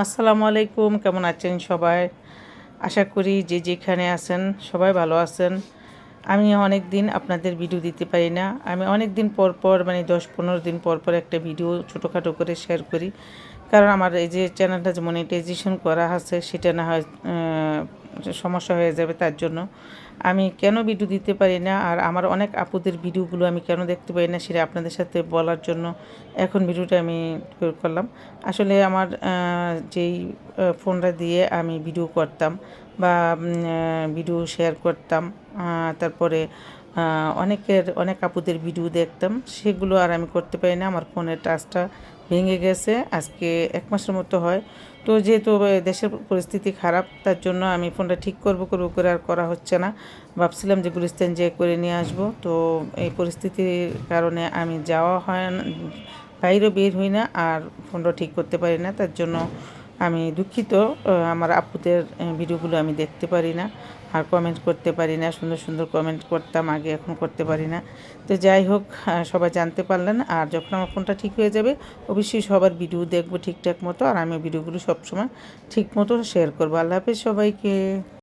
আসসালামু আলাইকুম, কেমন আছেন সবাই? আশা করি যে যেখানে আছেন সবাই ভালো আছেন। আমি অনেক দিন আপনাদের ভিডিও দিতে পারি না। আমি অনেক দিন পর পর মানে 10-15 দিন পর পর একটা ভিডিও ছোটোখাটো করে শেয়ার করি। কারণ আমার এই যে চ্যানেলটা যে মনিটাইজেশন করা আছে সেটা না হয় সমস্যা হয়ে যাবে, তার জন্য আমি কেন ভিডিও দিতে পারি না আর আমার অনেক আপুদের ভিডিওগুলো আমি কেন দেখতে পারি না সেটা আপনাদের সাথে বলার জন্য এখন ভিডিওটা আমি করলাম। আসলে আমার যেই ফোনটা দিয়ে আমি ভিডিও করতাম বা ভিডিও শেয়ার করতাম, তারপরে অনেক আপুদের ভিডিও দেখতাম, সেগুলো আর আমি করতে পারি না। আমার ফোনের টাচটা ভেঙে গেছে আজকে 1 মাসের মতো হয়। তো যেহেতু দেশের পরিস্থিতি খারাপ, তার জন্য আমি ফোনটা ঠিক করব করে আর করা হচ্ছে না। ভাবছিলাম যে গুলিস্তান যেয়ে করে নিয়ে আসব, তো এই পরিস্থিতির কারণে আমি যাওয়া হয় না, বাইরেও বের হই না, আর ফোনটা ঠিক করতে পারি না। তার জন্য আমি দুঃখিত। আমার আপুদের ভিডিওগুলো আমি দেখতে পারি না আর কমেন্ট করতে পারি না। সুন্দর সুন্দর কমেন্ট করতাম আগে, এখন করতে পারি না। তো যাই হোক, সবাই জানতে পারলেন। আর যখন আমার ফোনটা ঠিক হয়ে যাবে অবশ্যই সবার ভিডিও দেখবো ঠিকঠাক মতো, আর আমি ভিডিওগুলো সবসময় ঠিক মতো শেয়ার করবো। আল্লাহ হাফেজ সবাইকে।